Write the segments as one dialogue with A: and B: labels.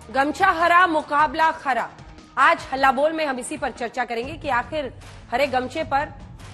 A: गमछा हरा मुकाबला खरा। आज हल्ला बोल में हम इसी पर चर्चा करेंगे कि आखिर हरे गमछे पर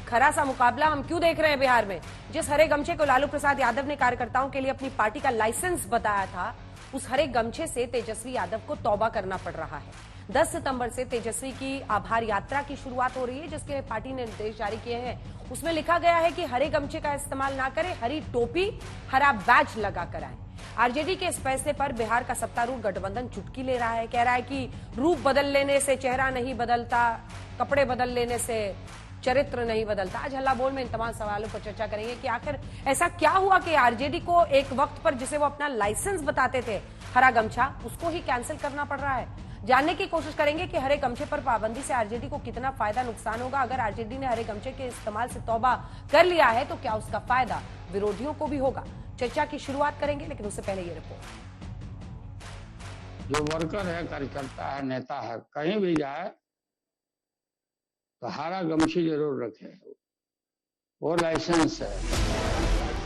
A: खरा सा मुकाबला हम क्यों देख रहे हैं बिहार में। जिस हरे गमछे को लालू प्रसाद यादव ने कार्यकर्ताओं के लिए अपनी पार्टी का लाइसेंस बताया था, उस हरे गमछे से तेजस्वी यादव को तौबा करना पड़ रहा है। 10 सितंबर से तेजस्वी की आभार यात्रा की शुरुआत हो रही है, जिसके पार्टी ने निर्देश जारी किए हैं। उसमें लिखा गया है कि हरे गमछे का इस्तेमाल ना करें, हरी टोपी हरा बैज लगा कर आए। आरजेडी के इस फैसले पर बिहार का सत्तारूढ़ गठबंधन चुटकी ले रहा है। कह रहा है कि रूप बदल लेने से चेहरा नहीं बदलता, कपड़े बदल लेने से चरित्र नहीं बदलता। आज हल्ला बोल में इन तमाम सवालों पर चर्चा करेंगे कि आखिर ऐसा क्या हुआ कि आरजेडी को एक वक्त पर जिसे वो अपना लाइसेंस बताते थे, हरा गमछा, उसको ही कैंसिल करना पड़ रहा है। जानने की कोशिश करेंगे कि हरे गमछे पर पाबंदी से आरजेडी को कितना फायदा नुकसान होगा। अगर आरजेडी ने हरे गमछे के इस्तेमाल से तौबा कर लिया है तो क्या उसका फायदा विरोधियों को भी होगा। चर्चा की शुरुआत करेंगे, लेकिन उससे पहले ये रिपोर्ट।
B: जो वर्कर है, कार्यकर्ता है, नेता है, कहीं भी जाए तो हरा गमछी जरूर रखे, वो लाइसेंस है।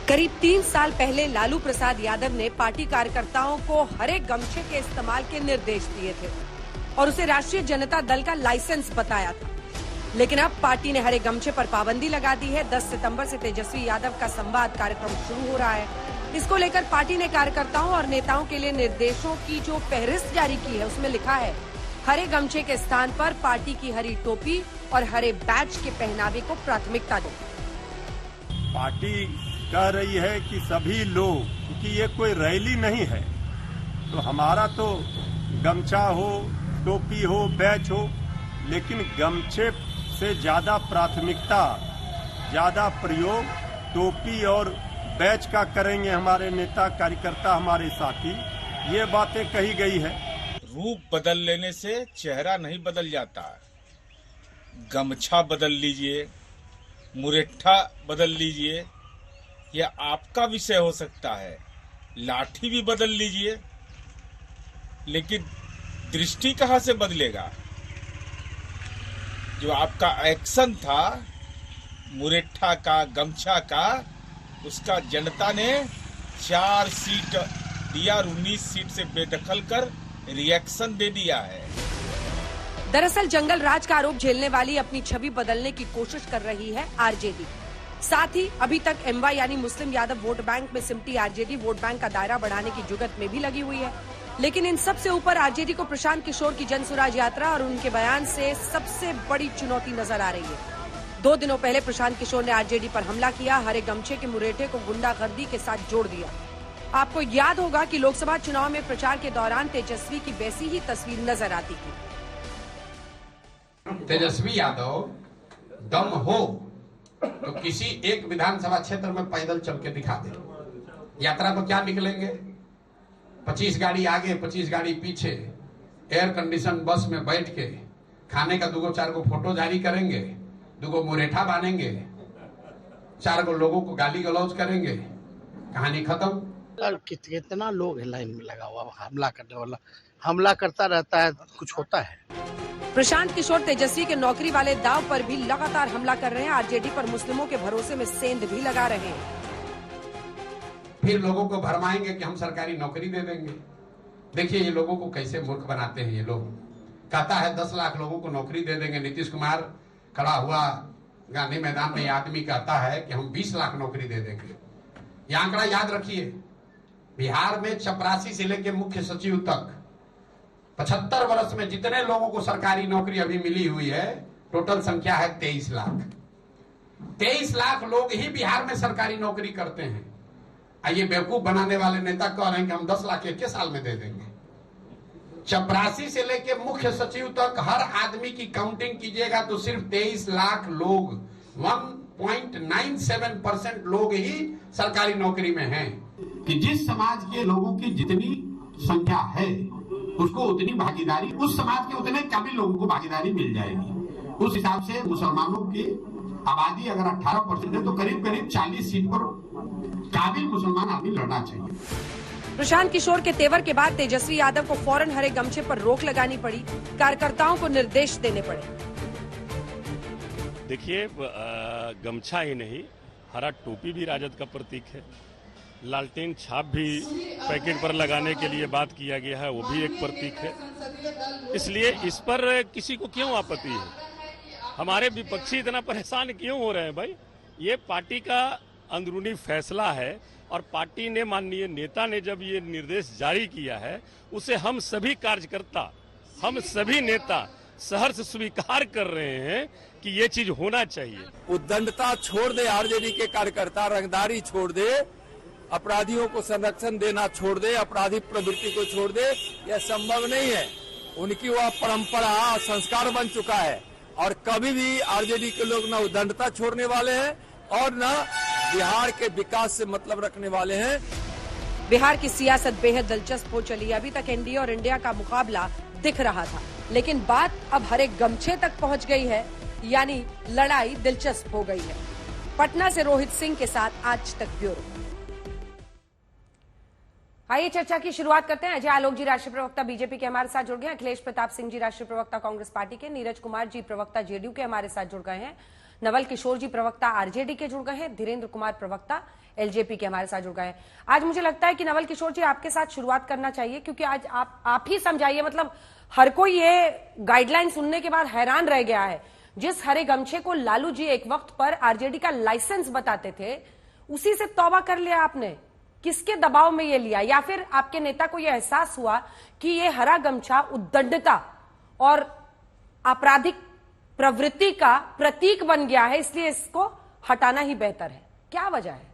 A: करीब 3 साल पहले लालू प्रसाद यादव ने पार्टी कार्यकर्ताओं को हरे गमछे के इस्तेमाल के निर्देश दिए थे और उसे राष्ट्रीय जनता दल का लाइसेंस बताया था। लेकिन अब पार्टी ने हरे गमछे पर पाबंदी लगा दी है। 10 सितंबर से तेजस्वी यादव का संवाद कार्यक्रम शुरू हो रहा है। इसको लेकर पार्टी ने कार्यकर्ताओं और नेताओं के लिए निर्देशों की जो फहरिस्त जारी की है, उसमें लिखा है हरे गमछे के स्थान पर पार्टी की हरी टोपी और हरे बैज के पहनावे को प्राथमिकता दो।
C: पार्टी कह रही है कि सभी लोग, क्योंकि ये कोई रैली नहीं है, तो हमारा तो गमछा हो, टोपी हो, बैच हो, लेकिन गमछे से ज्यादा प्राथमिकता, ज्यादा प्रयोग टोपी और बैच का करेंगे हमारे नेता कार्यकर्ता, हमारे साथी। ये बातें कही गई है।
D: रूप बदल लेने से चेहरा नहीं बदल जाता। गमछा बदल लीजिए, मुरेठा बदल लीजिए, यह आपका विषय हो सकता है। लाठी भी बदल लीजिए, लेकिन दृष्टि कहां से बदलेगा। जो आपका एक्शन था मुरेठा का, गमछा का, उसका जनता ने 4 सीट दिया, 19 सीट से बेदखल कर रिएक्शन दे दिया है।
A: दरअसल जंगल राज का आरोप झेलने वाली अपनी छवि बदलने की कोशिश कर रही है आरजेडी। साथ ही अभी तक एमवाई यानी मुस्लिम यादव वोट बैंक में सिमटी आरजेडी वोट बैंक का दायरा बढ़ाने की जुगत में भी लगी हुई है। लेकिन इन सब से ऊपर आरजेडी को प्रशांत किशोर की जनसुराज यात्रा और उनके बयान से सबसे बड़ी चुनौती नजर आ रही है। 2 दिनों पहले प्रशांत किशोर ने आरजेडी पर हमला किया, हरे गमछे के मुरेठे को गुंडागर्दी के साथ जोड़ दिया। आपको याद होगा कि लोकसभा चुनाव में प्रचार के दौरान तेजस्वी की वैसी ही तस्वीर नजर आती थी।
E: तेजस्वी यादव दम हो तो किसी एक विधानसभा क्षेत्र में पैदल चल के दिखा दे। यात्रा को क्या निकलेंगे, 25 गाड़ी आगे, 25 गाड़ी पीछे, एयर कंडीशन बस में बैठ के खाने का 2-4 को फोटो जारी करेंगे, 2 मुरेठा बांधेंगे, 4 लोगों को गाली गलौज करेंगे, कहानी खत्म।
F: कितना लोग है लाइन में लगा हुआ, हमला करने वाला हमला करता रहता है, कुछ होता है।
A: प्रशांत किशोर तेजस्वी के नौकरी वाले दाव पर भी लगातार हमला कर रहे हैं। आरजेडी पर मुस्लिमों के भरोसे में सेंध भी लगा रहे हैं।
E: फिर लोगों को भरमाएंगे कि हम सरकारी नौकरी दे देंगे। देखिए ये लोगों को कैसे मूर्ख बनाते हैं। ये लोग कहता है 10 लाख लोगों को नौकरी दे देंगे। नीतीश कुमार खड़ा हुआ गांधी मैदान में, आदमी कहता है कि हम 20 लाख नौकरी दे देंगे। ये आंकड़ा याद रखिए, बिहार में चपरासी से लेकर मुख्य सचिव तक 75 वर्ष में जितने लोगों को सरकारी नौकरी अभी मिली हुई है, टोटल संख्या है 23 लाख। 23 लाख लोग ही बिहार में सरकारी नौकरी करते हैं। ये बेवकूफ बनाने वाले नेता कह रहे हैं कि हम 10 लाख 1 साल में दे देंगे। चपरासी से लेकर मुख्य सचिव तक हर आदमी की काउंटिंग कीजिएगा तो सिर्फ 23 लाख लोग, 1.97% लोग ही सरकारी नौकरी में हैं। कि जिस समाज के लोगों की जितनी संख्या है उसको उतनी भागीदारी, उस समाज के उतने काबिल लोगों को भागीदारी मिल जाएगी। उस हिसाब से मुसलमानों की आबादी अगर 18% है तो करीब करीब 40 सीट पर काबिल मुसलमान आदमी लड़ना चाहिए।
A: प्रशांत किशोर के तेवर के बाद तेजस्वी यादव को फौरन हरे गमछे पर रोक लगानी पड़ी, कार्यकर्ताओं को निर्देश देने पड़े।
G: देखिए, गमछा ही नहीं, हरा टोपी भी राजद का प्रतीक है।
C: लालटेन छाप भी पैकेट पर लगाने के लिए बात किया गया है, वो भी एक प्रतीक है। इसलिए इस पर किसी को क्यों आपत्ति है? हमारे विपक्षी इतना परेशान क्यों हो रहे हैं भाई? ये पार्टी का अंदरूनी फैसला है और पार्टी ने, माननीय नेता ने जब ये निर्देश जारी किया है, उसे हम सभी कार्यकर्ता, हम सभी नेता सहर्ष स्वीकार कर रहे हैं कि ये चीज होना चाहिए।
G: उद्दंडता छोड़ दे, आरजेडी के कार्यकर्ता रंगदारी छोड़ दे, अपराधियों को संरक्षण देना छोड़ दे, अपराधी प्रवृत्ति को छोड़ दे, यह संभव नहीं है। उनकी वह परंपरा संस्कार बन चुका है और कभी भी आरजेडी के लोग न उद्दंडता छोड़ने वाले हैं और न बिहार के विकास से मतलब रखने वाले हैं।
A: बिहार की सियासत बेहद दिलचस्प हो चली। अभी तक एनडीए और इंडिया का मुकाबला दिख रहा था, लेकिन बात अब हरे गमछे तक पहुंच गई है, यानी लड़ाई दिलचस्प हो गई है। पटना से रोहित सिंह के साथ आज तक ब्यूरो। आइए चर्चा की शुरुआत करते हैं। अजय आलोक जी राष्ट्रीय प्रवक्ता बीजेपी के हमारे साथ जुड़ गए हैं। अखिलेश प्रताप सिंह जी राष्ट्रीय प्रवक्ता कांग्रेस पार्टी के, नीरज कुमार जी प्रवक्ता जेडीयू के हमारे साथ जुड़ गए हैं। नवल किशोर जी प्रवक्ता आरजेडी के जुड़ गए हैं। धीरेन्द्र कुमार प्रवक्ता एलजेपी के हमारे साथ जुड़ गए हैं। आज मुझे लगता है कि नवल किशोर जी आपके साथ शुरुआत करना चाहिए, क्योंकि आज आप ही समझाइए। मतलब हर कोई ये गाइडलाइन सुनने के बाद हैरान रह गया है। जिस हरे गमछे को लालू जी एक वक्त पर आरजेडी का लाइसेंस बताते थे, उसी से तौबा कर लिया आपने। किसके दबाव में ये लिया, या फिर आपके नेता को यह एहसास हुआ कि ये हरा गमछा उद्दंडता और आपराधिक प्रवृत्ति का प्रतीक बन गया है, इसलिए इसको हटाना ही बेहतर है? क्या वजह है?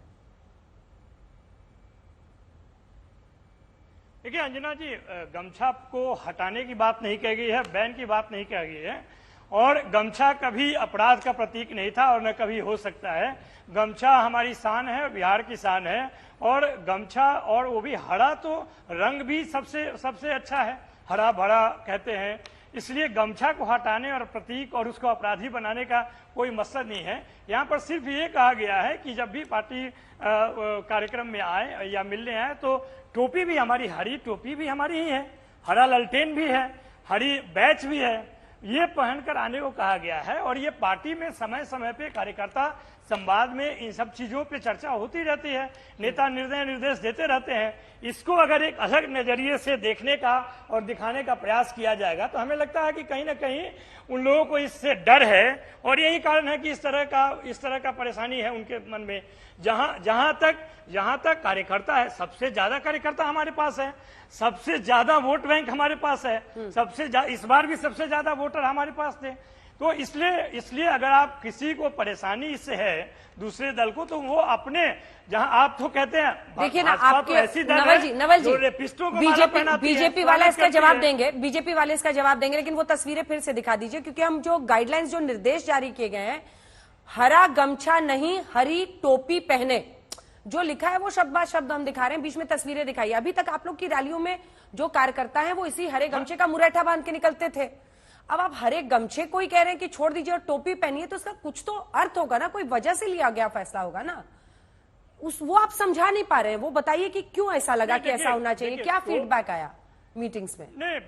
H: देखिए अंजना जी, गमछा को हटाने की बात नहीं कही गई है, बैन की बात नहीं कही गई है। और गमछा कभी अपराध का प्रतीक नहीं था और न कभी हो सकता है। गमछा हमारी शान है, बिहार की शान है। और गमछा, और वो भी हरा, तो रंग भी सबसे अच्छा है, हरा भरा कहते हैं। इसलिए गमछा को हटाने और प्रतीक और उसको अपराधी बनाने का कोई मकसद नहीं है। यहाँ पर सिर्फ ये कहा गया है कि जब भी पार्टी कार्यक्रम में आए या मिलने आए तो टोपी भी हमारी, हरी टोपी भी हमारी ही है, हरा ललटेन भी है, हरी बैच भी है, ये पहनकर आने को कहा गया है। और ये पार्टी में समय समय पे कार्यकर्ता संवाद में इन सब चीजों पे चर्चा होती रहती है, नेता निर्देश देते रहते हैं। इसको अगर एक अलग नजरिए से देखने का और दिखाने का प्रयास किया जाएगा तो हमें लगता है कि कहीं ना कहीं उन लोगों को इससे डर है और यही कारण है कि इस तरह का परेशानी है उनके मन में। जहां तक कार्यकर्ता है, सबसे ज्यादा कार्यकर्ता हमारे पास है, सबसे ज्यादा वोट बैंक हमारे पास है, इस बार भी सबसे ज्यादा वोटर हमारे पास थे। तो इसलिए अगर आप किसी को परेशानी इससे है दूसरे दल को, तो वो अपने, जहां आप तो कहते हैं,
A: देखिए ना, आपके नवल जी बीजेपी वाला इसका जवाब देंगे, बीजेपी वाले इसका जवाब देंगे, लेकिन वो तस्वीरें फिर से दिखा दीजिए, क्योंकि हम जो गाइडलाइंस, जो निर्देश जारी किए गए हैं, हरा गमछा नहीं हरी टोपी पहने, जो लिखा है वो शब्द बाय शब्द हम दिखा रहे हैं। बीच में तस्वीरें दिखाई। अभी तक आप लोग की रैलियों में जो कार्यकर्ता है वो इसी हरे गमछे का मुरैठा बांध के निकलते थे। अब आप हरे गमछे को ही कह रहे हैं कि छोड़ दीजिए और टोपी पहनिए, तो उसका कुछ तो अर्थ होगा ना, कोई वजह से लिया गया फैसला होगा ना। वो आप समझा नहीं पा रहे हैं। वो बताइए कि क्यों ऐसा लगा कि ऐसा होना चाहिए, क्या फीडबैक आया मीटिंग्स में?
H: नहीं,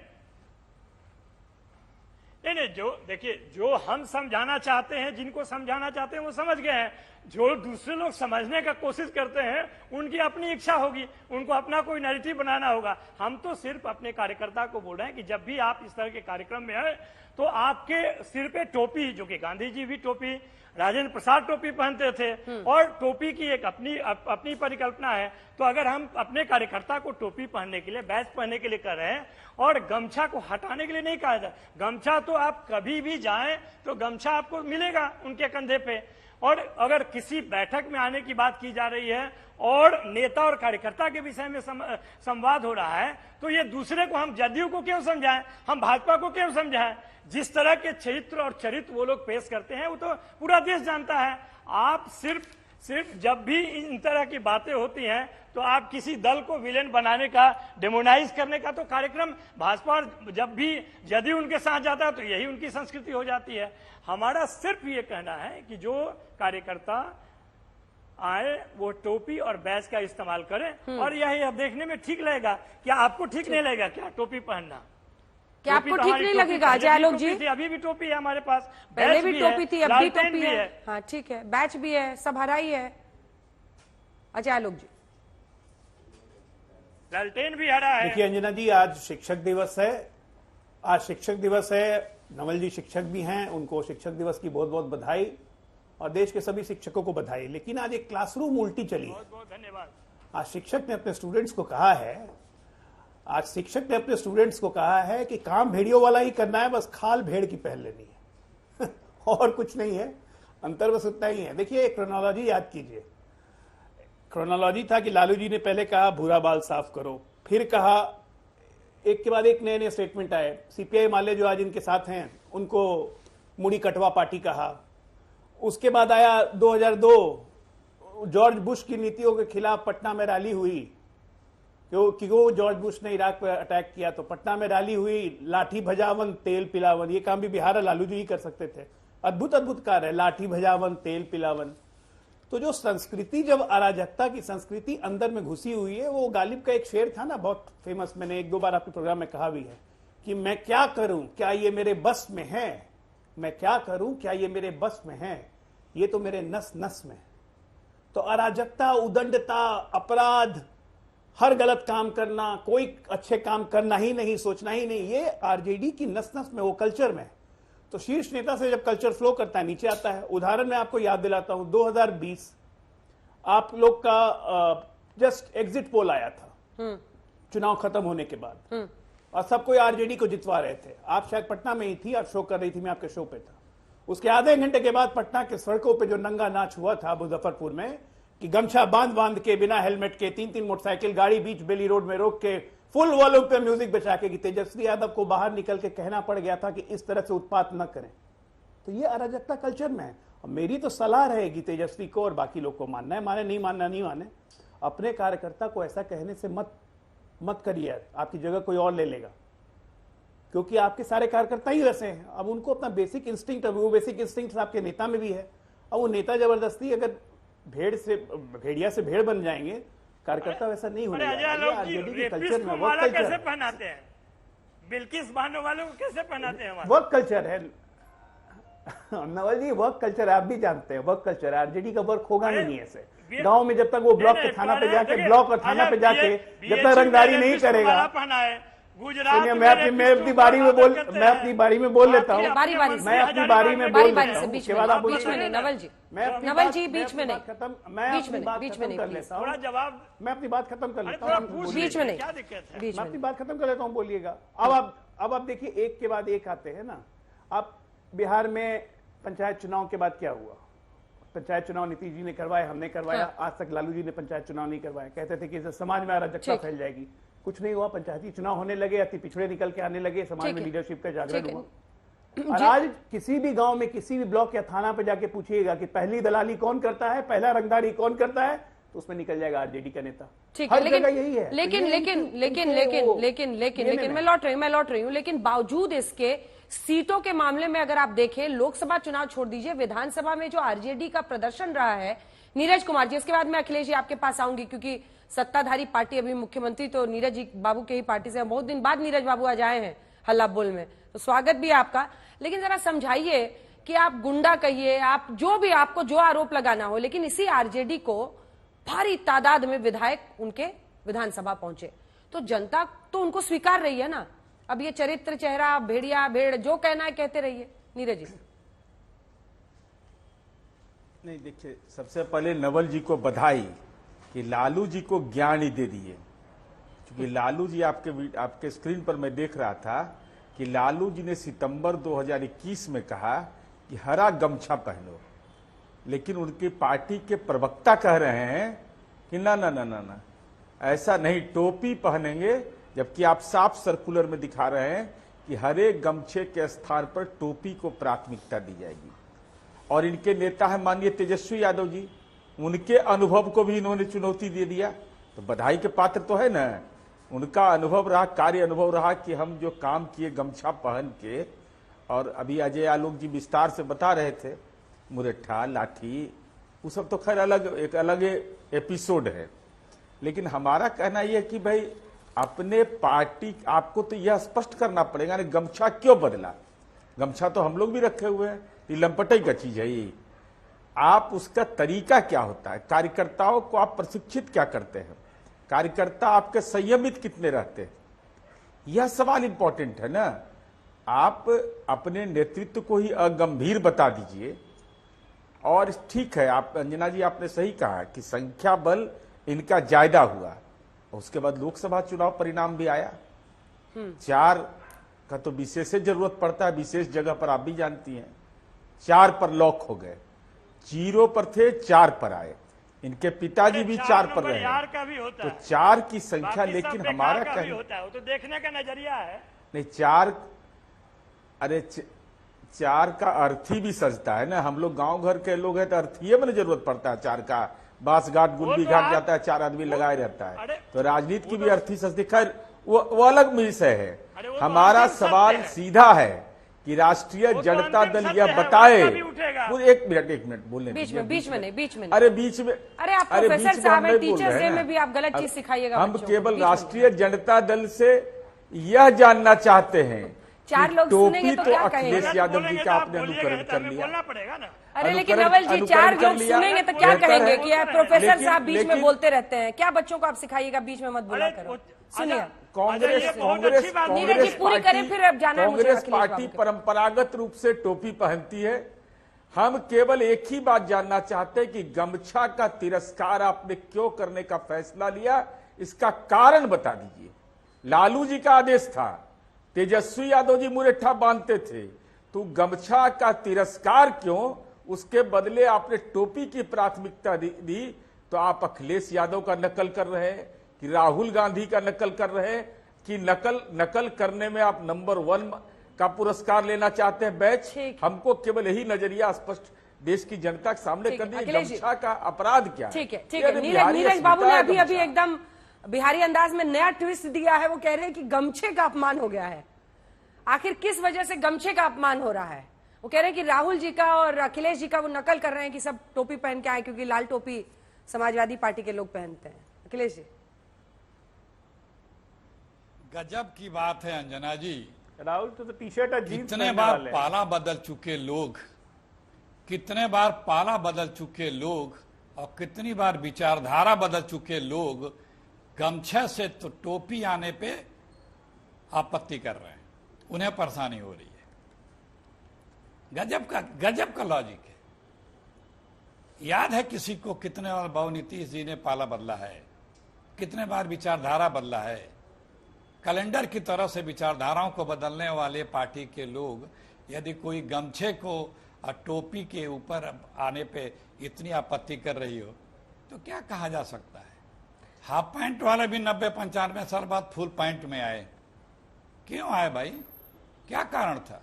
H: जो हम समझाना चाहते हैं, जिनको समझाना चाहते हैं वो समझ गए हैं। जो दूसरे लोग समझने का कोशिश करते हैं उनकी अपनी इच्छा होगी, उनको अपना कोई नैरेटिव बनाना होगा। हम तो सिर्फ अपने कार्यकर्ता को बोल रहे हैं कि जब भी आप इस तरह के कार्यक्रम में आए तो आपके सिर पे टोपी, जो कि गांधी जी भी टोपी, राजेंद्र प्रसाद टोपी पहनते थे, और टोपी की एक अपनी परिकल्पना है। तो अगर हम अपने कार्यकर्ता को टोपी पहनने के लिए, बैच पहनने के लिए कर रहे हैं और गमछा को हटाने के लिए नहीं कहा जाए, गमछा तो आप कभी भी जाएं तो गमछा आपको मिलेगा उनके कंधे पे। और अगर किसी बैठक में आने की बात की जा रही है और नेता और कार्यकर्ता के विषय में संवाद हो रहा है, तो ये दूसरे को, हम जदयू को क्यों समझाएं, हम भाजपा को क्यों समझाएं? जिस तरह के चरित्र वो लोग पेश करते हैं वो तो पूरा देश जानता है। आप सिर्फ जब भी इन तरह की बातें होती हैं तो आप किसी दल को विलेन बनाने का, डेमोनाइज करने का तो कार्यक्रम भाजपा, जब भी जदयू उनके साथ जाता है तो यही उनकी संस्कृति हो जाती है। हमारा सिर्फ ये कहना है कि जो कार्यकर्ता आए वो टोपी और बैच का इस्तेमाल करें, और यही अब देखने में ठीक लगेगा। क्या आपको ठीक नहीं लगेगा क्या टोपी पहनना?
A: क्या आपको ठीक नहीं लगेगा अजय आलोक जी?
H: अभी भी टोपी है हमारे पास,
A: पहले भी टोपी थी, अब भी टोपी है। हाँ ठीक है, बैच भी है, सब हरा ही है। अजय आलोक जी,
H: लालटेन भी हरा है।
I: देखिए अंजना जी, आज शिक्षक दिवस है। आज शिक्षक दिवस है। नवल जी शिक्षक भी हैं, उनको शिक्षक दिवस की बहुत बहुत बधाई और देश के सभी शिक्षकों को बधाई। लेकिन आज एक क्लासरूम उल्टी चली है।
H: बहुत बहुत धन्यवाद।
I: आज शिक्षक ने अपने स्टूडेंट्स को कहा है कि काम भेड़ियों वाला ही करना है, बस खाल भेड़ की पहन लेनी है और कुछ नहीं है, अंतर बस उतना ही है। देखिए क्रोनोलॉजी याद कीजिए। क्रोनोलॉजी था कि लालू जी ने पहले कहा भूरा बाल साफ करो, फिर कहा एक के बाद एक नए नए स्टेटमेंट आए। सीपीआई माले जो आज इनके साथ हैं उनको मुड़ी कटवा पार्टी कहा। उसके बाद आया 2002, जॉर्ज बुश की नीतियों के खिलाफ पटना में रैली हुई, क्योंकि वो जॉर्ज बुश ने इराक पर अटैक किया तो पटना में रैली हुई। लाठी भजावन तेल पिलावन, ये काम भी बिहार और लालू जी ही कर सकते थे। अद्भुत अद्भुत कार्य है, लाठी भजावन तेल पिलावन। तो जो संस्कृति, जब अराजकता की संस्कृति अंदर में घुसी हुई है, वो गालिब का एक शेर था ना, बहुत फेमस, मैंने एक दो बार आपके प्रोग्राम में कहा भी है कि मैं क्या करूं, क्या ये मेरे बस में है, मैं क्या करूं, क्या ये मेरे बस में है, ये तो मेरे नस नस में। तो अराजकता, उदंडता, अपराध, हर गलत काम करना, कोई अच्छे काम करना ही नहीं, सोचना ही नहीं, ये आरजेडी की नस नस में, वो कल्चर में। तो शीर्ष नेता से जब कल्चर फ्लो करता है नीचे आता है। उदाहरण मैं आपको याद दिलाता हूं, 2020 आप लोग का जस्ट एग्जिट पोल आया था चुनाव खत्म होने के बाद, और सब कोई आरजेडी को जितवा रहे थे। आप शायद पटना में ही थी, आप शो कर रही थी, मैं आपके शो पे था। उसके आधे घंटे के बाद पटना के सड़कों पे जो नंगा नाच हुआ था मुजफ्फरपुर में, कि गमछा बांध के, बिना हेलमेट के, 3-3 मोटरसाइकिल गाड़ी बीच बेली रोड में रोक के, फुल वॉल्यूम पे म्यूजिक बचा के, कि तेजस्वी यादव को बाहर निकल के कहना पड़ गया था कि इस तरह से उत्पात न करें। तो ये अराजकता कल्चर में है। और मेरी तो सलाह रहेगी तेजस्वी को और बाकी लोग को, मानना है माने, नहीं मानना नहीं माने, अपने कार्यकर्ता को ऐसा कहने से मत करिए, आपकी जगह कोई और ले लेगा, क्योंकि आपके सारे कार्यकर्ता ही वैसे हैं। अब उनको अपना बेसिक इंस्टिंक्ट, वो बेसिक इंस्टिंक्ट आपके नेता में भी है। अब वो नेता जबरदस्ती अगर भेड़िया से भेड़ बन जाएंगे, कार्यकर्ता वैसा नहीं होने
H: कल्चर में वर्क कल्चर कैसे पहनाते हैं, बिल्किस बानो वालों को कैसे पहनाते हैं,
I: वर्क कल्चर है नवल जी, वर्क कल्चर आप भी जानते हैं, वर्क कल्चर। आरजेडी का वर्क होगा नहीं ऐसे गांव में, जब तक वो ब्लॉक के थाना पे जाके, ब्लॉक और थाना पे जाके जब तक रंगदारी नहीं करेगा।
H: गुजरात
I: मैं अपनी बारी में बोल लेता हूँ, मैं अपनी बारी में बोल लेता हूँ,
A: बारी बारी से बीच में नहीं, नवल जी बीच में नहीं, कर लेता हूँ
H: जवाब,
I: मैं अपनी बात खत्म कर लेता हूँ,
A: बीच में नहीं,
I: मैं अपनी बात खत्म कर लेता हूँ, बोलिएगा। अब आप देखिए एक के बाद एक आते हैं ना। आप बिहार में पंचायत चुनाव के बाद क्या हुआ? पंचायत चुनाव नीतीश जी ने करवाए, हमने करवाया। आज तक लालू जी ने पंचायत चुनाव नहीं करवाए, कहते थे कि इससे समाज में अराजकता फैल जाएगी। कुछ नहीं हुआ, पंचायती चुनाव होने लगे, अति पिछड़े निकल के आने लगे, समाज में लीडरशिप का जागरण हुआ। और आज किसी भी गांव में, किसी भी ब्लॉक या थाना पे जाके पूछिएगा कि पहली दलाली कौन करता है, पहला रंगदारी कौन करता है, तो उसमें निकल जाएगा आरजेडी का नेता। हर जगह यही है।
A: लेकिन मैं लौट रही हूँ, लेकिन बावजूद इसके सीटों के मामले में अगर आप देखें, लोकसभा चुनाव छोड़ दीजिए, विधानसभा में जो आरजेडी का प्रदर्शन रहा है, नीरज कुमार जी, इसके बाद मैं अखिलेश जी आपके पास आऊंगी, क्योंकि सत्ताधारी पार्टी अभी मुख्यमंत्री तो नीरज जी बाबू के ही पार्टी से, बहुत दिन बाद नीरज बाबू आज आए हैं हल्ला बोल में, तो स्वागत भी आपका। लेकिन जरा समझाइए कि आप गुंडा कहिए, आप जो भी, आपको जो आरोप लगाना हो, लेकिन इसी आरजेडी को भारी तादाद में विधायक उनके विधानसभा पहुंचे, तो जनता तो उनको स्वीकार रही है ना। अब ये चरित्र, चेहरा, भेड़िया भेड़, जो कहना है कहते रहिए। नीरज जी।
D: नहीं, देखिए, सबसे पहले नवल जी को बधाई कि लालू जी को ज्ञान ही दे दिए, क्योंकि लालू जी आपके स्क्रीन पर मैं देख रहा था कि लालू जी ने सितंबर 2021 में कहा कि हरा गमछा पहनो, लेकिन उनकी पार्टी के प्रवक्ता कह रहे हैं कि ना ना ना ना ना, ऐसा नहीं, टोपी पहनेंगे, जबकि आप साफ सर्कुलर में दिखा रहे हैं कि हरे गमछे के स्थान पर टोपी को प्राथमिकता दी जाएगी। और इनके नेता है माननीय तेजस्वी यादव जी, उनके अनुभव को भी इन्होंने चुनौती दे दिया, तो बधाई के पात्र तो है ना। उनका अनुभव रहा, कार्य अनुभव रहा कि हम जो काम किए गमछा पहन के, और अभी अजय आलोक जी विस्तार से बता रहे थे, मुरट्ठा, लाठी, वो सब तो खैर एक अलग एपिसोड है। लेकिन हमारा कहना यह है कि भाई अपने पार्टी, आपको तो यह स्पष्ट करना पड़ेगा ना, गमछा क्यों बदला? गमछा तो हम लोग भी रखे हुए हैं, ये लंपटाई का चीज है ये। आप उसका तरीका क्या होता है, कार्यकर्ताओं को आप प्रशिक्षित क्या करते हैं? कार्यकर्ता आपके संयमित कितने रहते हैं, यह सवाल इंपॉर्टेंट है ना। आप अपने नेतृत्व को ही अगंभीर बता दीजिए। और ठीक है, आप अंजना जी आपने सही कहा कि संख्या बल इनका ज्यादा हुआ, उसके बाद लोकसभा चुनाव परिणाम भी आया। 4 का तो विशेष जरूरत पड़ता है, विशेष जगह पर आप भी जानती हैं। 4 पर लॉक हो गए, 0 पर थे 4 पर आए, इनके पिताजी भी 4 पर रहे।
H: का भी होता
D: तो
H: है
D: 4 की संख्या,
H: बाकी सब
D: लेकिन
H: बेकार
D: हमारा
H: का भी
D: कहीं
H: होता है, वो तो देखने का नजरिया है।
D: नहीं 4, अरे 4 का अर्थी भी सजता है ना। हम लोग गांव घर के लोग हैं तो अर्थीय में जरूरत पड़ता है 4 का। बांस घाट गुंडी घाट जाता है, 4 आदमी लगाए रहता है। तो राजनीति की भी अर्थी सजती। खैर वो अलग विषय है। हमारा सवाल सीधा है कि राष्ट्रीय जनता दल यह बताए। एक मिनट बोलने
A: बीच में नहीं।
D: अरे बीच में,
A: अरे आप प्रोफेसर साहब हैं, टीचर्स डे में भी आप गलत चीज सिखाइएगा।
D: हम केवल राष्ट्रीय जनता दल से यह जानना चाहते हैं
A: 4 लोग सुनेंगे तो क्या
D: अखिलेश
A: कहेंगे?
D: यादव जी का आपने अनुकरण कर लिया।
H: बोलना पड़ेगा ना।
A: अरे लेकिन नवल जी 4 लोग सुनेंगे तो क्या कहेंगे कि प्रोफेसर साहब बीच में बोलते रहते हैं। क्या बच्चों को आप सिखाइएगा बीच में मत बोला करो। सुनिए,
D: कांग्रेस
A: पूरी करें फिर अब जाना है मुझे।
D: कांग्रेस पार्टी परंपरागत रूप से टोपी पहनती है। हम केवल एक ही बात जानना चाहते हैं कि गमछा का तिरस्कार आपने क्यों करने का फैसला लिया, इसका कारण बता दीजिए। लालू जी का आदेश था, तेजस्वी यादव जी मुरेठा बांधते थे, तो गमछा का तिरस्कार क्यों? उसके बदले आपने टोपी की प्राथमिकता दी। तो आप अखिलेश यादव का नकल कर रहे हैं कि राहुल गांधी का नकल कर रहे हैं कि नकल करने में आप नंबर 1 का पुरस्कार लेना चाहते हैं बैच? हमको केवल यही नजरिया स्पष्ट देश की जनता के सामने कर दी। गमछा का अपराध क्या है?
A: ठीक है। नीरज बाबू ने अभी एकदम बिहारी अंदाज में नया ट्विस्ट दिया है। वो कह रहे हैं कि गमछे का अपमान हो गया है। आखिर किस वजह से गमछे का अपमान हो रहा है? वो कह रहे हैं कि राहुल जी का और अखिलेश जी का वो नकल कर रहे हैं कि सब टोपी पहन के आए, क्योंकि लाल टोपी समाजवादी पार्टी के लोग पहनते हैं। अखिलेश जी,
G: गजब की बात है अंजना जी।
I: राहुल तो टी शर्ट और जीन्स
G: कितने बार पाला बदल चुके लोग, कितने बार पाला बदल चुके लोग और कितनी बार विचारधारा बदल चुके लोग गमछे से तो टोपी आने पे आपत्ति कर रहे हैं, उन्हें परेशानी हो रही है। गजब का लॉजिक है। याद है किसी को कितने बार बाबू नीतीश जी ने पाला बदला है, कितने बार विचारधारा बदला है। कैलेंडर की तरह से विचारधाराओं को बदलने वाले पार्टी के लोग यदि कोई गमछे को और टोपी के ऊपर आने पे इतनी आपत्ति कर रही हो तो क्या कहा जा सकता है? हाफ पैंट वाले भी 90-95 साल बाद फुल पैंट में आए। क्यों आए भाई? क्या कारण था?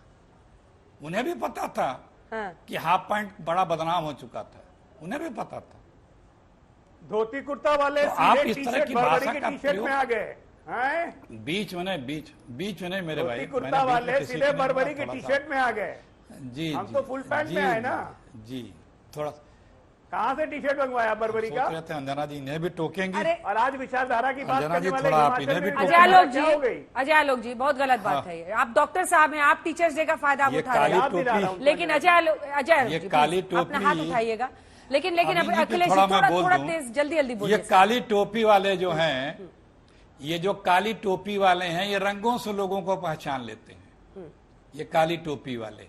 G: उन्हें भी पता था कि हाफ पैंट बड़ा बदनाम हो चुका था, उन्हें भी पता था।
I: धोती कुर्ता वाले
G: तो आप इस तरह की भाषा का
I: प्रयोग में आ गए।
G: बीच में नहीं मेरे भाई,
I: कुर्ता वाले सीधे बरबरी की टी शर्ट में आ गए।
G: जी
I: हम तो फुल पैंट में आए ना।
G: जी थोड़ा
I: कहाँ से टी शर्ट मंगवाया बरबरी का?
G: अंजना जी इन्हें भी टोकेंगी।
I: और आज विचारधारा की बात करने वाले
A: अजय आलोक जी बहुत गलत बात है ये। आप डॉक्टर साहब हैं, आप टीचर्स डे का फायदा उठा रहे हैं, लेकिन अजय
G: काली टोपी
A: अपना हाथ उठाइएगा। लेकिन अब अखिलेश थोड़ा तेज जल्दी बोलिए।
G: ये काली टोपी वाले जो हैं, ये जो काली टोपी वाले हैं, ये रंगों से लोगों को पहचान लेते हैं। ये काली टोपी वाले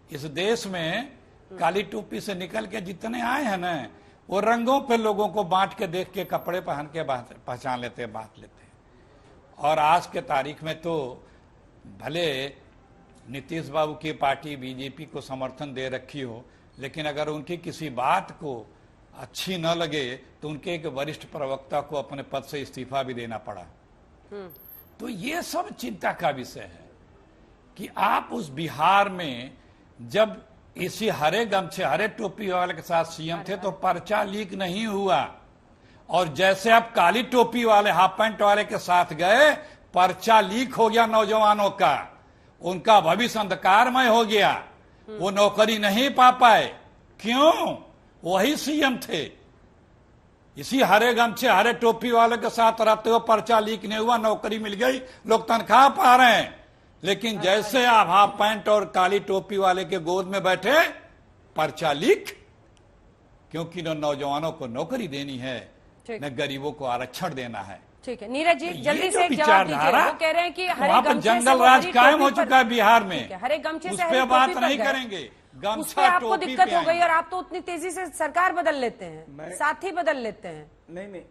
G: इस देश में काली टोपी से निकल के जितने आए हैं ना, वो रंगों पे लोगों को बांट के देख के कपड़े पहन के पहचान लेते हैं, बांट लेते हैं। और आज के तारीख में तो भले नीतीश बाबू की पार्टी बीजेपी को समर्थन दे रखी हो, लेकिन अगर उनकी किसी बात को अच्छी न लगे तो उनके एक वरिष्ठ प्रवक्ता को अपने पद से इस्तीफा भी देना पड़ा। तो ये सब चिंता का विषय है कि आप उस बिहार में जब इसी हरे गमछे हरे टोपी वाले के साथ सीएम थे तो पर्चा लीक नहीं हुआ, और जैसे आप काली टोपी वाले हाफ पैंट वाले के साथ गए, पर्चा लीक हो गया नौजवानों का, उनका भविष्य अंधकारमय हो गया, वो नौकरी नहीं पा पाए। क्यों? वही सीएम थे। इसी हरे गमछे हरे टोपी वाले के साथ रहते हुए पर्चा लीक नहीं हुआ, नौकरी मिल गई, लोग तनख्वाह पा रहे हैं। लेकिन जैसे आप हाफ पैंट और काली टोपी वाले के गोद में बैठे, पर्चा लीक, क्योंकि नौजवानों को नौकरी देनी है,
A: ठीक।
G: न गरीबों को आरक्षण देना है।
A: ठीक है नीरज जी,
G: ये
A: जल्दी
G: जो
A: से एक जवाब दीजिए।
G: विचारधारा,
A: वो कह रहे हैं कि हरे
G: वहाँ पर
A: गमछे से
G: जंगल
A: वो
G: राज
A: हरी
G: कायम हो
A: टोपी पर-
G: चुका है बिहार
A: ठीक
G: में,
A: है, हरे गमछे
G: उस
A: से
G: पे
A: हरी
G: बात
A: टोपी
G: नहीं
A: पर गए।
G: करेंगे।
A: उस
G: गमछा
A: पे आपको
G: टोपी
A: दिक्कत
G: पे
A: हो गई
G: आएंगे।
A: और आप तो उतनी तेजी से सरकार बदल लेते हैं, साथी बदल लेते हैं,
J: नहीं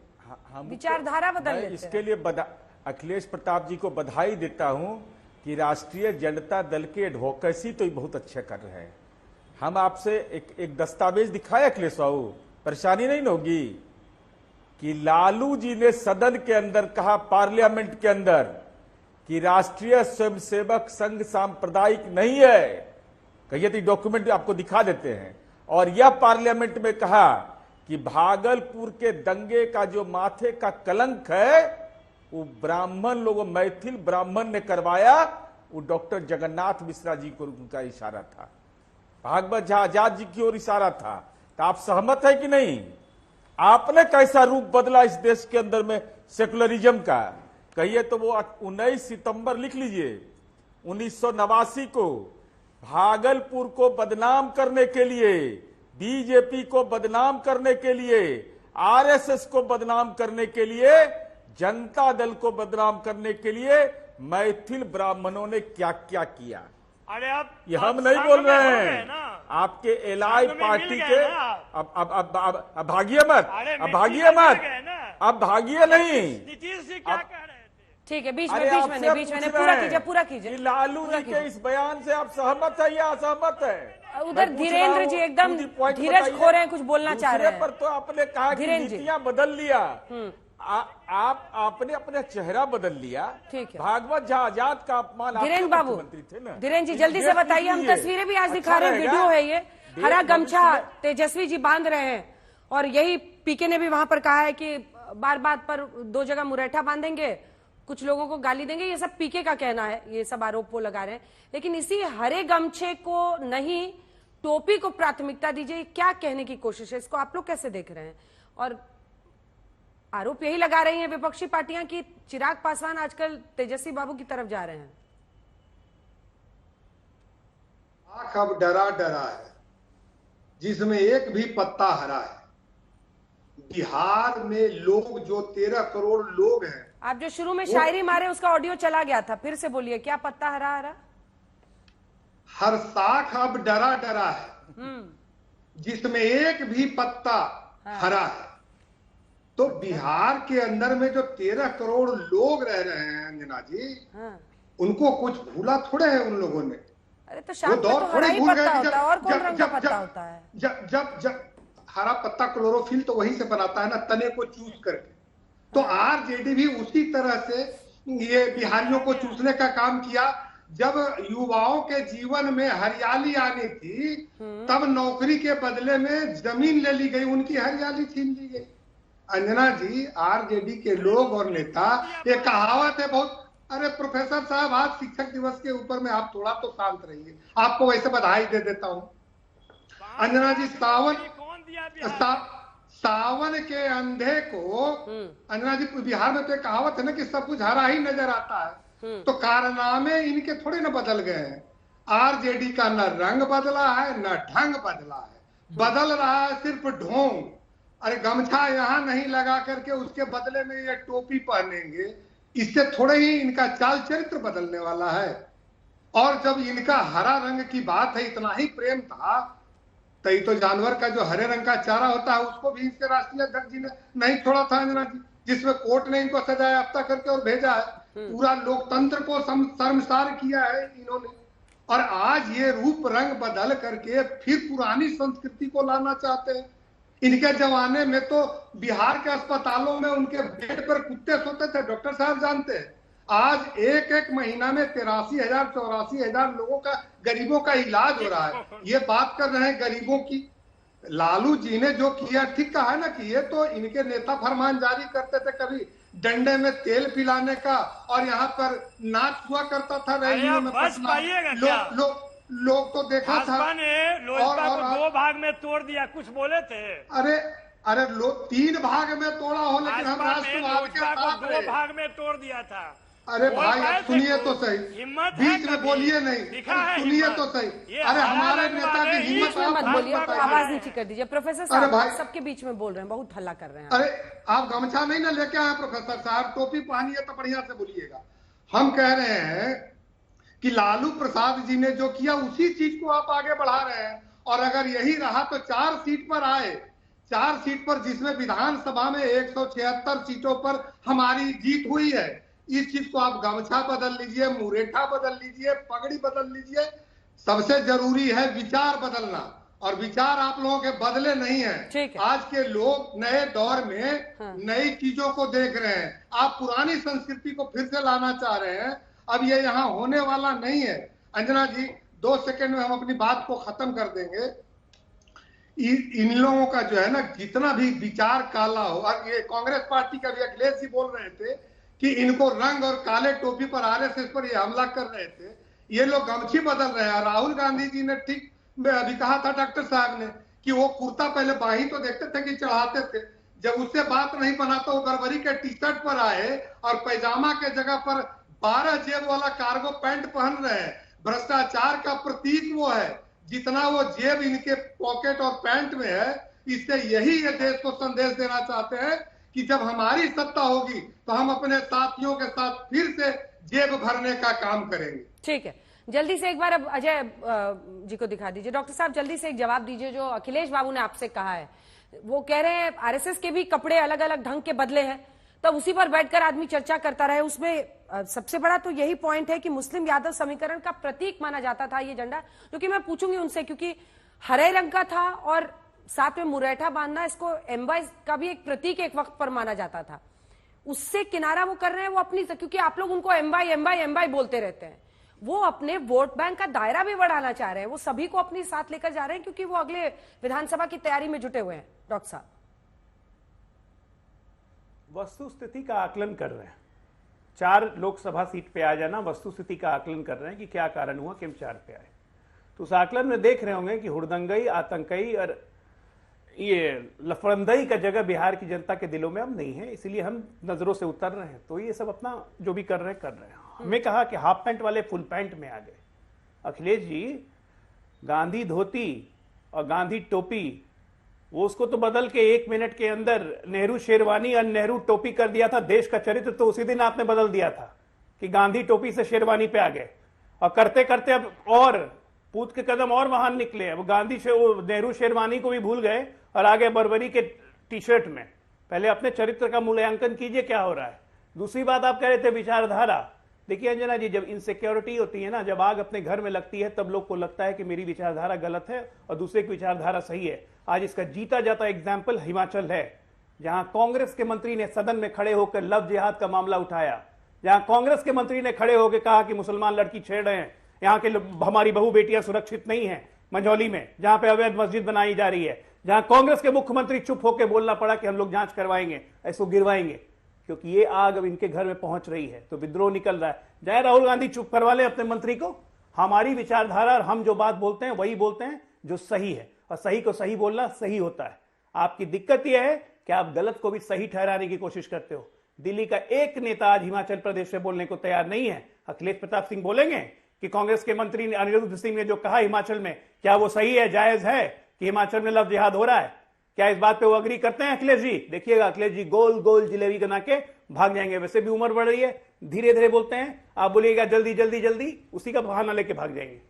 J: हम
A: विचारधारा बदल
J: मैं
A: लेते
J: इसके
A: हैं।
J: लिए अखिलेश प्रताप जी को बधाई देता हूं कि राष्ट्रीय जनता दल के एडवोकेसी तो बहुत अच्छे कर रहे हैं। हम आपसे एक दस्तावेज दिखाए अखिलेश बाबू, परेशानी नहीं होगी कि लालू जी ने सदन के अंदर कहा, पार्लियामेंट के अंदर, कि राष्ट्रीय स्वयंसेवक संघ सांप्रदायिक नहीं है। कहिए तो डॉक्यूमेंट आपको दिखा देते हैं। और यह पार्लियामेंट में कहा कि भागलपुर के दंगे का जो माथे का कलंक है वो ब्राह्मण लोगों, मैथिल ब्राह्मण ने करवाया। वो डॉक्टर जगन्नाथ मिश्रा जी को उनका इशारा था, भागवत झा आजाद जी की ओर इशारा था। तो आप सहमत है कि नहीं? आपने कैसा रूप बदला इस देश के अंदर में सेकुलरिज्म का? कहिए तो वो 19 सितंबर लिख लीजिए 1989 को भागलपुर को बदनाम करने के लिए, बीजेपी को बदनाम करने के लिए, आरएसएस को बदनाम करने के लिए, जनता दल को बदनाम करने के लिए मैथिल ब्राह्मणों ने क्या क्या किया।
H: अरे अब
J: ये हम नहीं बोल रहे
H: हैं
J: हैं,
H: ना।
J: आपके एलआई
H: संग में
J: पार्टी
H: मिल
J: के।
H: गए ना।
J: अब भागिए मत,
H: अरे
J: अब भागिए
H: मिल
J: मत,
H: गए ना।
J: अब भागिए नहीं।
H: नीतीश जी क्या कह रहे थे?
A: ठीक है, बीच
J: अरे
A: में
J: आपसे
A: नहीं, पूरा कीजिए, पूरा कीजिए।
J: कि लालू जी के इस बयान से आप सहमत है या असहमत है?
A: उधर धीरेन्द्र जी एकदम धीरज खो रहे हैं, कुछ बोलना चाह रहे हैं।
J: पर तो आपने कहा कि
A: धीरेन्द्र जी।
J: नीतियां बदल लिया। आपने अपना चेहरा बदल लिया।
A: ठीक है।
J: भागवत झा आजाद का अपमान,
A: धीरेन्द्र बाबू,
J: मुख्यमंत्री थे ना।
A: धीरेन्द्र जी जल्दी से बताइए, हम तस्वीरें भी आज दिखा रहे हैं,
J: रहेगा।
A: वीडियो है ये, हरा
J: देश
A: गमछा
J: भविष्य
A: तेजस्वी जी बांध रहे हैं। और यही पीके ने भी वहां पर कहा है कि बार बात पर 2 जगह मुरैठा बांधेंगे, कुछ लोगों को गाली देंगे। ये सब पीके का कहना है, ये सब आरोप वो लगा रहे हैं। लेकिन इसी हरे गमछे को नहीं, टोपी को प्राथमिकता दीजिए, क्या कहने की कोशिश है? इसको आप लोग कैसे देख रहे हैं? और आरोप यही लगा रही हैं विपक्षी पार्टियां कि चिराग पासवान आजकल तेजस्वी बाबू की तरफ जा रहे हैं।
K: आंख अब डरा डरा है, जिसमें एक भी पत्ता हरा है। बिहार में लोग जो 13 करोड़ लोग हैं।
A: आप जो शुरू में शायरी मारे उसका ऑडियो चला गया था, फिर से बोलिए, क्या पत्ता हरा हरा?
K: हर साख अब डरा डरा है, जिसमें एक भी पत्ता हरा है। तो बिहार के अंदर में जो 13 करोड़ लोग रह रहे हैं अंजना जी, उनको कुछ भूला थोड़े है उन लोगों ने।
A: अरे तो शाम को तो हरा ही पत्ता होता है, और कौन रंग का पत्ता होता है?
K: जब हरा पत्ता क्लोरोफिल तो वहीं से बनाता है ना, तने को चूस करके। तो आरजेडी भी उसी तरह से ये बिहारियों को चूसने का काम किया। जब युवाओं के जीवन में हरियाली आनी थी, तब नौकरी के बदले में जमीन ले ली गई, उनकी हरियाली छीन ली गई। अंजना जी, आरजेडी के लोग और नेता, ये कहावत है बहुत। अरे प्रोफेसर साहब, आज शिक्षक दिवस के ऊपर में आप थोड़ा तो शांत रहिए, आपको वैसे बधाई दे देता हूँ। अंजना जी, सावन के अंधे को, अंजना जी, बिहार में तो एक कहावत है ना कि सब कुछ हरा ही नजर आता है। तो कारनामे इनके थोड़े ना बदल गए हैं। आरजेडी का न रंग बदला है, न ढंग बदला है, बदल रहा है सिर्फ ढोंग। अरे गमछा यहाँ नहीं लगा करके उसके बदले में ये टोपी पहनेंगे, इससे थोड़े ही इनका चाल चरित्र बदलने वाला है। और जब इनका हरा रंग की बात है, इतना ही प्रेम था, तो जानवर का जो हरे रंग का चारा होता है उसको भी इसके राष्ट्रीय अध्यक्ष जी ने नहीं छोड़ा था अंजना जी, जिसमें कोर्ट ने इनको सजाया याफ्ता करके और भेजा है। पूरा लोकतंत्र को शर्मसार किया है इन्होंने। और आज ये रूप रंग बदल करके फिर पुरानी संस्कृति को लाना चाहते हैं। इनके जमाने में तो बिहार के अस्पतालों में उनके बेड पर कुत्ते सोते थे, डॉक्टर साहब जानते हैं। आज एक एक महीना में 83,000 84,000 लोगों का, गरीबों का इलाज हो रहा है। ये बात कर रहे हैं गरीबों की। लालू जी ने जो किया ठीक कहा है ना कि ये तो इनके नेता फरमान जारी करते थे, कभी डंडे में तेल पिलाने का, और यहाँ पर नाच हुआ करता था रैलियों में। लोग तो देखा था।
H: लोजपा को 2 भाग में तोड़ दिया, कुछ बोले थे?
K: अरे लोग 3 भाग में तोड़ा हो, लेकिन हम राष्ट्रवाद के साथ
H: 2 भाग में तोड़ दिया था।
K: अरे
H: बोल
K: भाई
H: पाए
K: अब सुनिए
H: थे
K: तो सही,
H: हिम्मत है
K: बीच में
H: कभी?
K: बोलिए नहीं,
H: दिखा
K: अरे
H: है
K: सुनिए
H: हिम्मत।
K: तो सही।
H: ये
K: अरे
H: हमारे
K: हमारे
H: लगने
K: नेता
H: वाले
K: की
H: ही
K: हिम्मत
A: बीच में
K: आप
A: मत
K: बात
A: बोलिए,
K: बताइए।
A: आवाज नीची कर दीजिए। प्रोफेसर
K: अरे
A: साहब
K: भाई,
A: सबके बीच में बोल रहे हैं, बहुत हल्ला कर रहे हैं।
K: अरे आप गमछा नहीं ना लेके आए प्रोफेसर साहब, टोपी पहनिए तो बढ़िया से बोलिएगा। हम कह रहे हैं कि लालू प्रसाद जी ने जो किया उसी चीज को आप आगे बढ़ा रहे हैं, और अगर यही रहा तो 4 सीट पर आए, 4 सीट पर, जिसमें विधानसभा में 176 सीटों पर हमारी जीत हुई है। इस चीज को आप गमछा बदल लीजिए, मुरेठा बदल लीजिए, पगड़ी बदल लीजिए, सबसे जरूरी है विचार बदलना, और विचार आप लोगों के बदले नहीं है। आज के लोग नए दौर में नई चीजों को देख रहे हैं, आप पुरानी संस्कृति को फिर से लाना चाह रहे हैं। अब ये यहाँ होने वाला नहीं है। अंजना जी 2 सेकंड में हम अपनी बात को खत्म कर देंगे। इन लोगों का जो है ना, जितना भी विचार काला हो, और ये कांग्रेस पार्टी का भी अखिलेश जी बोल रहे थे कि इनको रंग और काले टोपी पर आरएसएस पर ये हमला कर रहे थे, ये लोग गमछी बदल रहे हैं। राहुल गांधी जी ने ठीक अभी कहा था डॉक्टर साहब ने कि वो कुर्ता पहले बाही तो देखते थे कि चढ़ाते थे, जब उससे बात नहीं बना तो वो बरबरी के टी शर्ट पर आए और पैजामा के जगह पर 12 जेब वाला कार्गो पैंट पहन रहे हैं। भ्रष्टाचार का प्रतीक वो है, जितना वो जेब इनके पॉकेट और पैंट में है। इससे यही ये देश को संदेश देना चाहते हैं कि जब हमारी सत्ता होगी तो हम अपने साथियों के साथ फिर से जेब भरने का काम करेंगे।
A: ठीक है, जल्दी से एक बार अब अजय जी को दिखा दीजिए। डॉक्टर साहब जल्दी से एक जवाब दीजिए। जो अखिलेश बाबू ने आपसे कहा है, वो कह रहे हैं आरएसएस के भी कपड़े अलग अलग ढंग के बदले हैं, तब उसी पर बैठकर आदमी चर्चा करता रहे। उसमें सबसे बड़ा तो यही पॉइंट है कि मुस्लिम यादव समीकरण का प्रतीक माना जाता था ये झंडा, क्योंकि मैं पूछूंगी उनसे, क्योंकि हरे रंग का था और साथ में मुरैठा बांधना, इसको एम्बाई का भी एक प्रतीक एक वक्त पर माना जाता था। उससे किनारा वो कर रहे हैं, वो अपनी, क्योंकि आप लोग उनको एम्बाई एम्बाई एम्बाई बोलते रहते हैं, वो अपने वोट बैंक का दायरा भी बढ़ाना चाह रहे हैं। वो सभी को अपने साथ लेकर जा रहे हैं, क्योंकि वो अगले विधानसभा की तैयारी में जुटे हुए हैं। डॉक्टर साहब
I: वस्तु स्थिति का आकलन कर रहे हैं। 4 लोकसभा सीट पे आ जाना, वस्तु स्थिति का आकलन कर रहे हैं कि क्या कारण हुआ कि हम 4 पे आए। तो उस आकलन में देख रहे होंगे कि हुड़दंगई, आतंकई और ये लफड़ंदई का जगह बिहार की जनता के दिलों में अब नहीं है, इसलिए हम नजरों से उतर रहे हैं। तो ये सब अपना जो भी कर रहे हैं। हमें कहा कि हाफ पैंट वाले फुल पैंट में आ गए। अखिलेश जी, गांधी धोती और गांधी टोपी, वो उसको तो बदल के 1 मिनट के अंदर नेहरू शेरवानी और नेहरू टोपी कर दिया था। देश का चरित्र तो उसी दिन आपने बदल दिया था कि गांधी टोपी से शेरवानी पे आ गए, और करते करते अब और पूत के कदम और महान निकले। अब गांधी से वो नेहरू शेरवानी को भी भूल गए और आगे बरबरी के टी शर्ट में। पहले अपने चरित्र का मूल्यांकन कीजिए क्या हो रहा है। दूसरी बात आप कह रहे थे विचारधारा। देखिए अंजना जी, जब इनसिक्योरिटी होती है ना, जब आग अपने घर में लगती है, तब लोग को लगता है कि मेरी विचारधारा गलत है और दूसरे की विचारधारा सही है। आज इसका जीता जाता एग्जाम्पल हिमाचल है, जहां कांग्रेस के मंत्री ने सदन में खड़े होकर लव जिहाद का मामला उठाया, जहां कांग्रेस के मंत्री ने खड़े होकर कहा कि मुसलमान लड़की छेड़ रहे हैं, यहाँ के हमारी बहू बेटियां सुरक्षित नहीं है मंझौली में, जहां पे अवैध मस्जिद बनाई जा रही है, जहां कांग्रेस के मुख्यमंत्री चुप होकर बोलना पड़ा कि हम लोग जांच करवाएंगे, ऐसो गिरवाएंगे, क्योंकि ये आग अब इनके घर में पहुंच रही है। तो विद्रोह निकल रहा है। चाहे राहुल गांधी चुप करवा ले अपने मंत्री को, हमारी विचारधारा और हम जो बात बोलते हैं वही बोलते हैं जो सही है, और सही को सही बोलना सही होता है। आपकी दिक्कत यह है कि आप गलत को भी सही ठहराने की कोशिश करते हो। दिल्ली का एक नेता आज हिमाचल प्रदेश से बोलने को तैयार नहीं है। अखिलेश प्रताप सिंह बोलेंगे कि कांग्रेस के मंत्री अनिरुद्ध सिंह ने जो कहा हिमाचल में, क्या वो सही है, जायज है कि हिमाचल में लव जिहाद हो रहा है? क्या इस बात पे वो अग्री करते हैं अखिलेश जी? देखिएगा अखिलेश जी गोल गोल जिलेबी बना के भाग जाएंगे। वैसे भी उम्र बढ़ रही है, धीरे धीरे बोलते हैं, आप बोलिएगा जल्दी जल्दी जल्दी, उसी का बहाना लेके भाग जाएंगे।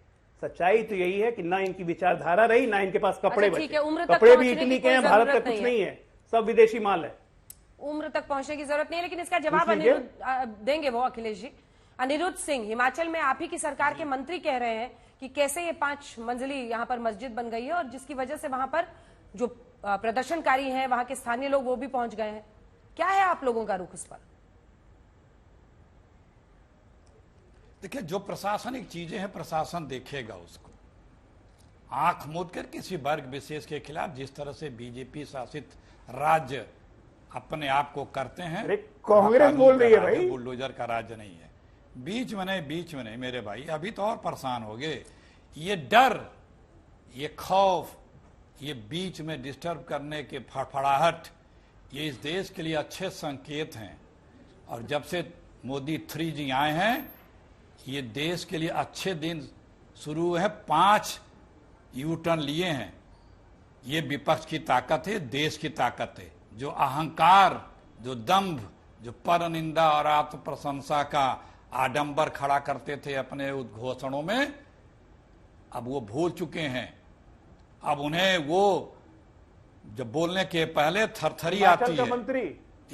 I: सच्चाई तो यही है कि ना इनकी विचारधारा रही, ना इनके पास कपड़े बचे। कपड़े भी इटली के हैं, भारत का कुछ नहीं है, सब विदेशी माल है।
A: उम्र तक पहुंचने की जरूरत नहीं है, लेकिन इसका जवाब अनिरुद्ध देंगे वो अखिलेश जी। अनिरुद्ध सिंह, हिमाचल में आप ही की सरकार के मंत्री कह रहे हैं कि कैसे ये 5 मंजिली यहाँ पर मस्जिद बन गई है, और जिसकी वजह से वहां पर जो प्रदर्शनकारी हैं, वहां के स्थानीय लोग, वो भी पहुंच गए हैं। क्या है आप लोगों का रुख इस पर?
L: देखिए, जो प्रशासनिक चीजें हैं प्रशासन देखेगा उसको। आंख मूंद कर किसी वर्ग विशेष के खिलाफ जिस तरह से बीजेपी शासित राज्य अपने आप को करते हैं,
I: कांग्रेस बोल रही है भाई,
L: बुलडोजर का राज्य नहीं है। बीच में नहीं मेरे भाई, अभी तो और परेशान हो गए। ये डर, ये खौफ, ये बीच में डिस्टर्ब करने के फड़फड़ाहट, ये इस देश के लिए अच्छे संकेत हैं। और जब से मोदी 3 जी आए हैं। ये देश के लिए अच्छे दिन शुरू हुए हैं। 5 यू टर्न लिए हैं। ये विपक्ष की ताकत है, देश की ताकत है। जो अहंकार, जो दंभ, जो परनिंदा और आत्म प्रशंसा का आडंबर खड़ा करते थे अपने उद्घोषणों में, अब वो भूल चुके हैं। अब उन्हें वो जब बोलने के पहले थरथरी आती है।
I: मंत्री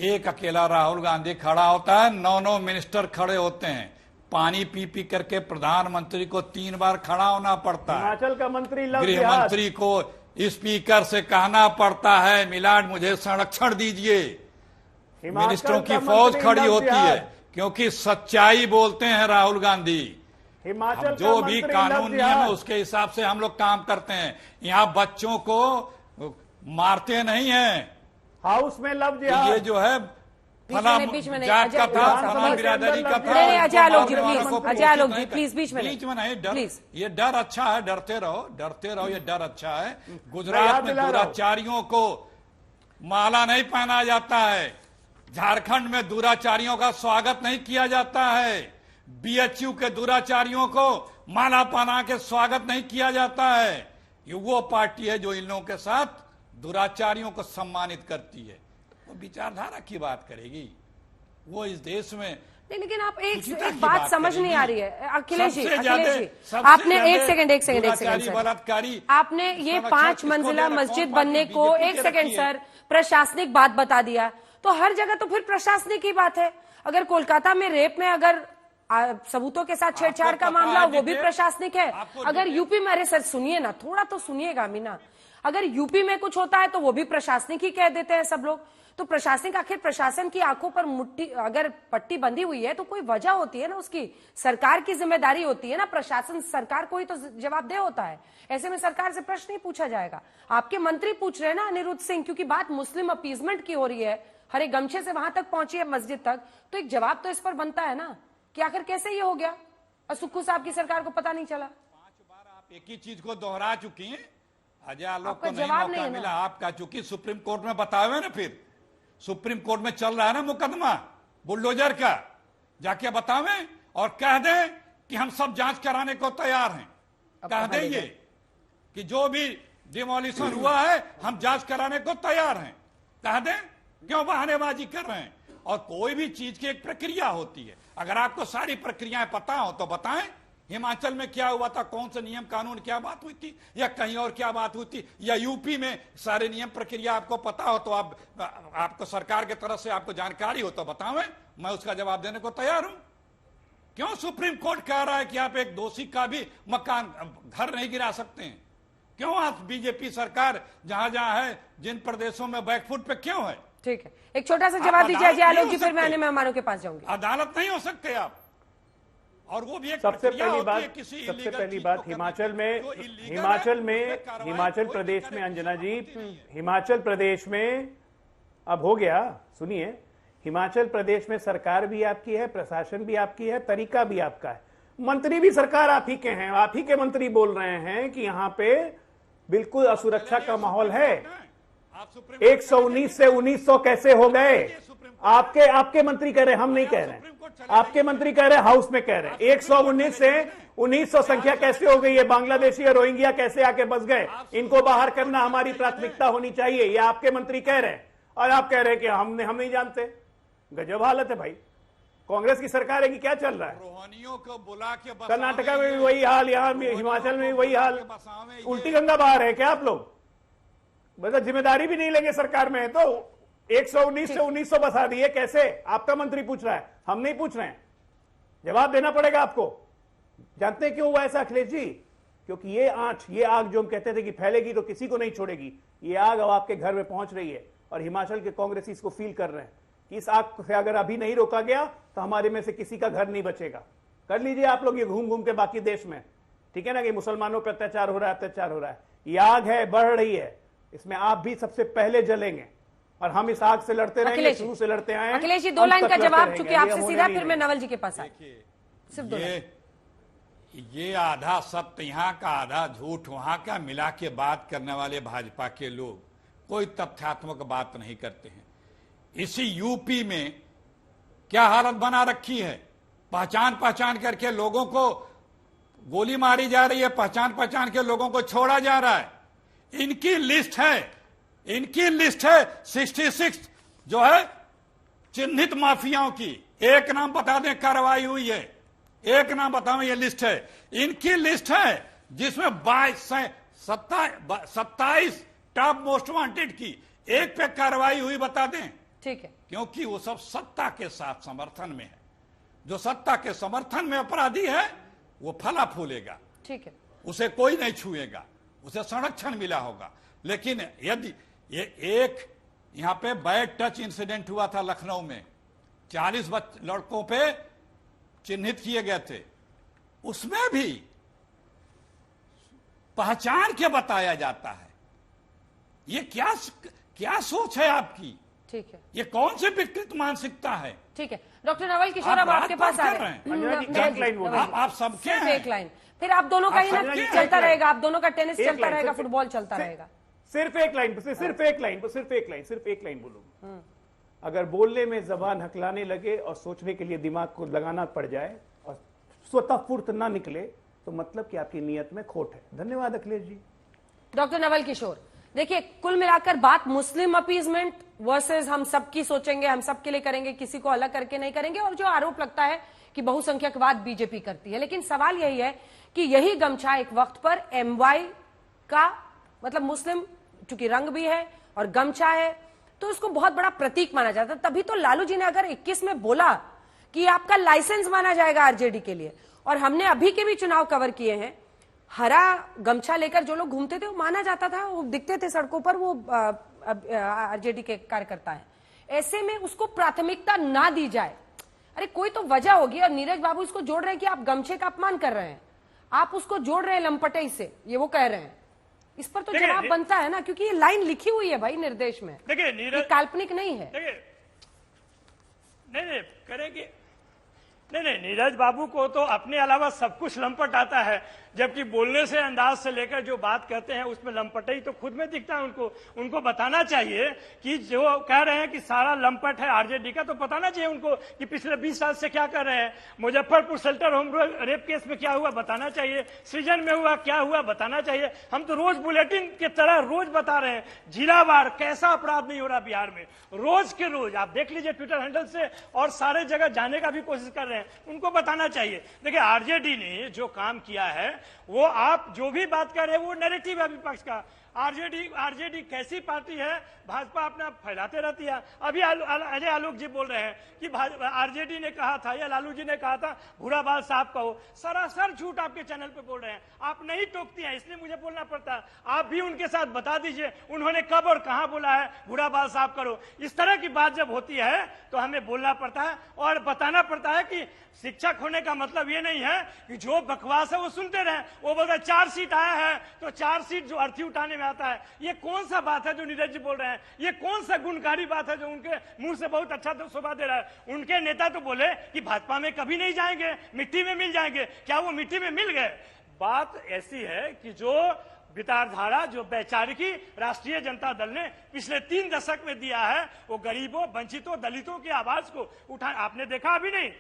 L: एक अकेला राहुल गांधी खड़ा होता है, 9 नौ खड़े होते हैं। पानी पी पी करके प्रधानमंत्री को 3 बार खड़ा होना पड़ता है।
I: हिमाचल का मंत्री
L: गृह मंत्री को स्पीकर से कहना पड़ता है मिलाड मुझे संरक्षण दीजिए। मिनिस्टरों की फौज खड़ी होती है क्योंकि सच्चाई बोलते हैं राहुल गांधी।
I: हिमाचल
L: जो भी कानून नियम है उसके हिसाब से हम लोग काम करते हैं। यहाँ बच्चों को मारते नहीं हैं।
I: हाउस में लव
L: तो ये जो है फला जाट का था, फला बिरादरी का था।
A: अजय आलोक जी प्लीज, अजय आलोक जी प्लीज बीच में
L: नहीं। डर, ये डर अच्छा है, डरते रहो, ये डर अच्छा है। गुजरात में दुराचारियों को माला नहीं पहना जाता है। झारखंड में दुराचारियों का स्वागत नहीं किया जाता है। बीएचयू के दुराचारियों को माला पहना के स्वागत नहीं किया जाता है। ये वो पार्टी है जो इन लोगों के साथ दुराचारियों को सम्मानित करती है। वो विचारधारा की बात करेगी। वो इस देश में
A: लेकिन आप एक बात समझ नहीं आ रही है अखिलेश जी, आपने एक सेकंड
L: बलात्कारी,
A: आपने ये 5 मंजिला मस्जिद बनने को 1 सेकंड सर प्रशासनिक बात बता दिया। तो हर जगह तो फिर प्रशासनिक की बात है। अगर कोलकाता में रेप में अगर सबूतों के साथ छेड़छाड़ का मामला, वो भी प्रशासनिक है। अगर यूपी में, अरे सर सुनिए ना, थोड़ा तो सुनिएगा मीना, अगर यूपी में कुछ होता है तो वो भी प्रशासनिक ही कह देते हैं सब लोग। तो प्रशासनिक, आखिर प्रशासन की आंखों पर मुट्ठी अगर पट्टी बंधी हुई है तो कोई वजह होती है ना, उसकी सरकार की जिम्मेदारी होती है ना। प्रशासन सरकार को ही तो जवाबदेह होता है। ऐसे में सरकार से प्रश्न नहीं पूछा जाएगा। आपके मंत्री पूछ रहे हैं ना अनिरुद्ध सिंह, क्योंकि बात मुस्लिम अपीजमेंट की हो रही है, हरे गमछे से वहां तक पहुंची है मस्जिद तक, तो एक जवाब तो इस पर बनता है ना कि आखिर कैसे ये हो गया और सुक्खू साहब की सरकार को पता नहीं चला।
L: 5 बार आप एक ही चीज को दोहरा चुकी हैं। अजय आलोक को नहीं मौका मिला। आपका चूंकि सुप्रीम कोर्ट में बताए हुए ना, फिर सुप्रीम कोर्ट में चल रहा है ना मुकदमा बुलडोजर का, जाके बतावें और कह दें कि हम सब जांच कराने को तैयार हैं। कह दें ये कि जो भी डिमोलिशन हुआ है हम जांच कराने को तैयार हैं। कह दें, क्यों बहानेबाजी कर रहे हैं? और कोई भी चीज की एक प्रक्रिया होती है। अगर आपको सारी प्रक्रियाएं पता हो तो बताएं। हिमाचल में क्या हुआ था, कौन से नियम कानून क्या बात हुई थी, या कहीं और क्या बात हुई थी, या यूपी में सारे नियम प्रक्रिया आपको पता हो तो आपको सरकार की तरफ से आपको जानकारी हो तो बतावें, मैं उसका जवाब देने को तैयार हूं। क्यों सुप्रीम कोर्ट कह रहा है कि आप एक दोषी का भी मकान, घर नहीं गिरा सकते हैं? क्यों आप बीजेपी सरकार जहां जहां है, जिन प्रदेशों में बैकफुट पे क्यों है?
A: ठीक है, एक छोटा सा जवाब दीजिए अजय आलोक जी, फिर मैं अन्य मेहमानों के पास जाऊंगी।
L: अदालत नहीं हो सकते आप। और वो भी एक
I: सबसे पहली बात हिमाचल प्रदेश में अंजना जी, हिमाचल प्रदेश में अब हो गया। सुनिए, हिमाचल प्रदेश में सरकार भी आपकी है, प्रशासन भी आपकी है, तरीका भी आपका है, मंत्री भी सरकार आप ही के हैं। आप ही के मंत्री बोल रहे हैं कि यहाँ पे बिल्कुल असुरक्षा का माहौल है। 119 से 1900 कैसे हो गए? आपके मंत्री कह रहे, हम नहीं कह रहे हैं। आपके मंत्री कह रहे, हाउस में कह रहे हैं 119 से 1900 संख्या कैसे हो गई है? बांग्लादेशी और रोहिंग्या कैसे आके बस गए? इनको बाहर करना हमारी प्राथमिकता होनी चाहिए, ये आपके मंत्री कह रहे हैं। और आप कह रहे हैं कि हम नहीं जानते। गजब हालत है भाई। कांग्रेस की सरकार है कि क्या चल रहा है?
L: रोहानियों को बुला के
I: कर्नाटका में भी वही हाल, यहाँ हिमाचल में भी वही हाल। उल्टी गंगा बाहर है क्या आप लोग? मतलब जिम्मेदारी भी नहीं लेंगे सरकार में, तो 119 से 1900 बसा दिए कैसे? आपका मंत्री पूछ रहा है, हम नहीं पूछ रहे हैं। जवाब देना पड़ेगा आपको। जानते हैं क्यों हुआ ऐसा अखिलेश जी? क्योंकि ये आग जो हम कहते थे कि फैलेगी तो किसी को नहीं छोड़ेगी, ये आग अब आपके घर में पहुंच रही है। और हिमाचल के कांग्रेसी इसको फील कर रहे हैं कि इस आग से अगर अभी नहीं रोका गया तो हमारे में से किसी का घर नहीं बचेगा। कर लीजिए आप लोग ये घूम घूम के बाकी देश में, ठीक है ना, कि मुसलमानों पर अत्याचार हो रहा है। ये आग है, बढ़ रही है, इसमें आप भी सबसे पहले जलेंगे। और हम इस आग से लड़ते रहेंगे, शुरू से लड़ते आए हैं।
A: अखिलेश जी, 2 लाइन का जवाब, चूंकि आपसे सीधा, फिर मैं नवल जी के पास आए। सिर्फ 2 लाइन।
L: ये आधा सत्य यहाँ का, आधा झूठ वहां का मिला के बात करने वाले भाजपा के लोग कोई तथ्यात्मक बात नहीं करते हैं। इसी यूपी में क्या हालत बना रखी है। पहचान पहचान करके लोगों को गोली मारी जा रही है, पहचान पहचान के लोगों को छोड़ा जा रहा है। इनकी लिस्ट है 66 जो है चिन्हित माफियाओं की। एक नाम बता दें कार्रवाई हुई है, एक नाम बताओ, ये लिस्ट है, इनकी लिस्ट है जिसमें 27 टॉप मोस्ट वांटेड की एक पे कार्रवाई हुई, बता दें।
A: ठीक है,
L: क्योंकि वो सब सत्ता के साथ समर्थन में है। जो सत्ता के समर्थन में अपराधी है वो फला फूलेगा,
A: ठीक है,
L: उसे कोई नहीं छुएगा, उसे संरक्षण मिला होगा। लेकिन यदि ये एक यहां पे बैड टच इंसिडेंट हुआ था लखनऊ में, 40 लड़कों पे चिन्हित किए गए थे, उसमें भी पहचान के बताया जाता है। ये क्या सोच है आपकी?
A: ठीक है,
L: ये कौन सी विकृत मानसिकता है?
A: ठीक है। डॉक्टर नवल किशोर, अब आपके पास आ रहे हैं।
L: आप सबके हैं।
A: एक लाइन, फिर आप दोनों का ही ना चलता रहेगा, आप दोनों का टेनिस चलता रहेगा, फुटबॉल चलता रहेगा।
I: सिर्फ एक लाइन बोलूंगा। अगर बोलने में जबान हकलाने लगे और सोचने के लिए दिमाग को लगाना पड़ जाए और स्वतः फुर्त ना निकले तो मतलब कि आपकी नीयत में खोट है। धन्यवाद अखिलेश जी।
A: डॉक्टर नवल किशोर, देखिए कुल मिलाकर बात मुस्लिम अपीजमेंट वर्सेस हम सबकी सोचेंगे, हम सबके लिए करेंगे, किसी को अलग करके नहीं करेंगे, और जो आरोप लगता है कि बहुसंख्यकवाद बीजेपी करती है। लेकिन सवाल यही है कि यही गमछा एक वक्त पर एमवाई का, मतलब मुस्लिम चूंकि रंग भी है और गमछा है तो उसको बहुत बड़ा प्रतीक माना जाता है। तभी तो लालू जी ने अगर 21 में बोला कि आपका लाइसेंस माना जाएगा आरजेडी के लिए, और हमने अभी के भी चुनाव कवर किए हैं, हरा गमछा लेकर जो लोग घूमते थे वो माना जाता था, वो दिखते थे सड़कों पर, वो आरजेडी के कार्यकर्ता है। ऐसे में उसको प्राथमिकता ना दी जाए, अरे कोई तो वजह होगी। और नीरज बाबू इसको जोड़ रहे हैं कि आप गमछे का अपमान कर रहे हैं, आप उसको जोड़ रहे हैं लंपटई से, ये वो कह रहे हैं। इस पर तो जवाब बनता है ना, क्योंकि ये लाइन लिखी हुई है भाई निर्देश में,
H: देखिए नीरज
A: काल्पनिक नहीं है।
H: नहीं करेंगे, नहीं नीरज बाबू को तो अपने अलावा सब कुछ लंपट आता है, जबकि बोलने से अंदाज से लेकर जो बात कहते हैं उसमें लंपटई तो खुद में दिखता है उनको बताना चाहिए कि जो कह रहे हैं कि सारा लंपट है आरजेडी का, तो बताना चाहिए उनको कि पिछले 20 साल से क्या कर रहे हैं। Muzaffarpur shelter home rape case में क्या हुआ बताना चाहिए, सृजन में हुआ क्या हुआ बताना चाहिए। हम तो रोज बुलेटिन के तरह रोज बता रहे हैं जिलावार कैसा अपराध नहीं हो रहा बिहार में, रोज के रोज आप देख लीजिए ट्विटर हैंडल से, और सारे जगह जाने का भी कोशिश कर रहे हैं, उनको बताना चाहिए। देखिए आरजेडी ने जो काम किया है, वो आप जो भी बात कर रहे हैं वो नैरेटिव है विपक्ष का। आरजेडी कैसी पार्टी है, भाजपा अपना फैलाते रहती है। अभी अजय आलोक जी बोल रहे हैं कि आरजेडी ने कहा था या लालू जी ने कहा था भूरा बाल साफ कहो, सरासर झूठ आपके चैनल पे बोल रहे हैं। आप नहीं टोकती हैं इसलिए मुझे बोलना पड़ता है, आप भी उनके साथ बता दीजिए उन्होंने कब और कहां बोला है भूरा बाल साफ करो। इस तरह की बात जब होती है तो हमें बोलना पड़ता है और बताना पड़ता है कि शिक्षक होने का मतलब ये नहीं है कि जो बकवास है वो सुनते रहे। वो बोलता है 4 सीट आया है तो 4 सीट जो अर्थी उठाने में आता है, ये कौन सा बात है जो नीरज जी बोल रहे हैं, ये कौन सा गुणकारी बात है जो उनके मुंह से बहुत अच्छा तो शोभा दे रहा है। उनके नेता तो बोले कि भाजपा में कभी नहीं जाएंगे, मिट्टी में मिल जाएंगे, क्या वो मिट्टी में मिल गए? बात ऐसी है कि जो विचारधारा, जो वैचारिकी राष्ट्रीय जनता दल ने पिछले 3 दशक में दिया है, वो गरीबों, वंचितों, दलितों की आवाज को उठा, आपने देखा अभी नहीं,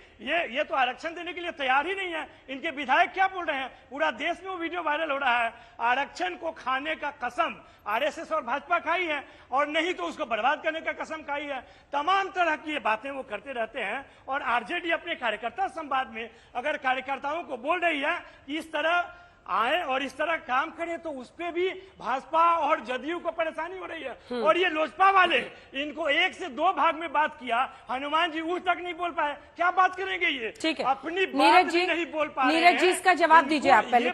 H: ये तो आरक्षण देने के लिए तैयार ही नहीं है। इनके विधायक क्या बोल रहे हैं, पूरा देश में वो वीडियो वायरल हो रहा है, आरक्षण को खाने का कसम आरएसएस और भाजपा खाई है, और नहीं तो उसको बर्बाद करने का कसम खाई है। तमाम तरह की ये बातें वो करते रहते हैं। और आरजेडी अपने कार्यकर्ता संवाद में अगर कार्यकर्ताओं को बोल रही है कि इस तरह आए और इस तरह काम करें, तो उस पे भी भाजपा और जदयू को परेशानी हो रही है। और ये लोजपा वाले इनको 1 से 2 भाग में बात किया, हनुमान जी उस तक नहीं बोल पाए, क्या बात करेंगे ये?
A: ठीक है,
H: अपनी बात भी नहीं बोल पा रहे हैं।
A: नीरज जी इसका जवाब दीजिए आप पहले।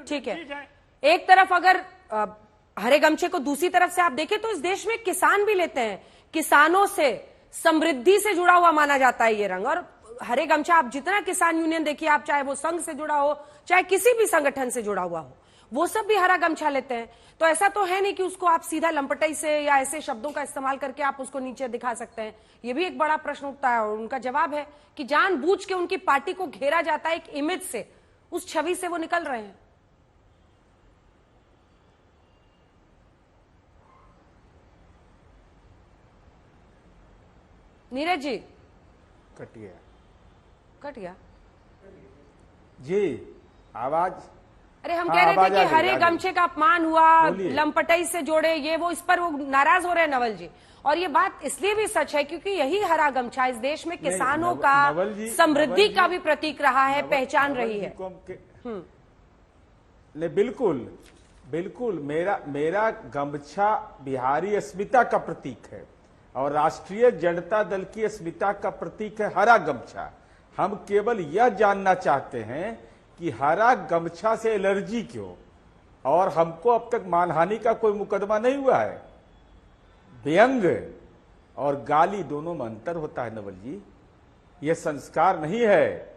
A: ठीक है, एक तरफ अगर हरे गमछे को दूसरी तरफ से आप देखें तो इस देश में किसान भी लेते हैं, किसानों से, समृद्धि से जुड़ा हुआ माना जाता है ये रंग। और हरे गमछा आप जितना किसान यूनियन देखिए, आप चाहे वो संघ से जुड़ा हो, चाहे किसी भी संगठन से जुड़ा हुआ हो, वो सब भी हरा गमछा लेते हैं। तो ऐसा तो है नहीं कि उसको आप सीधा लंपटई से या ऐसे शब्दों का इस्तेमाल करके आप उसको नीचे दिखा सकते हैं। ये भी एक बड़ा प्रश्न उठता है, और उनका जवाब है कि जानबूझ के उनकी पार्टी को घेरा जाता है एक इमेज से, उस छवि से वो निकल रहे हैं। नीरज जी,
J: कट गया।
A: कट गया
J: जी आवाज।
A: अरे हम कह रहे थे कि हरे गमछे का अपमान हुआ, लंपटई से जोड़े, ये वो, इस पर वो नाराज हो रहे हैं नवल जी। और ये बात इसलिए भी सच है क्योंकि यही हरा गमछा इस देश में किसानों का समृद्धि का भी प्रतीक रहा है, पहचान रही है।
J: नहीं, बिल्कुल बिल्कुल, मेरा गमछा बिहारी अस्मिता का प्रतीक है और राष्ट्रीय जनता दल की अस्मिता का प्रतीक है हरा गमछा। हम केवल यह जानना चाहते हैं कि हरा गमछा से एलर्जी क्यों, और हमको अब तक मानहानि का कोई मुकदमा नहीं हुआ है। व्यंग और गाली दोनों में अंतर होता है नवल जी, ये संस्कार नहीं है,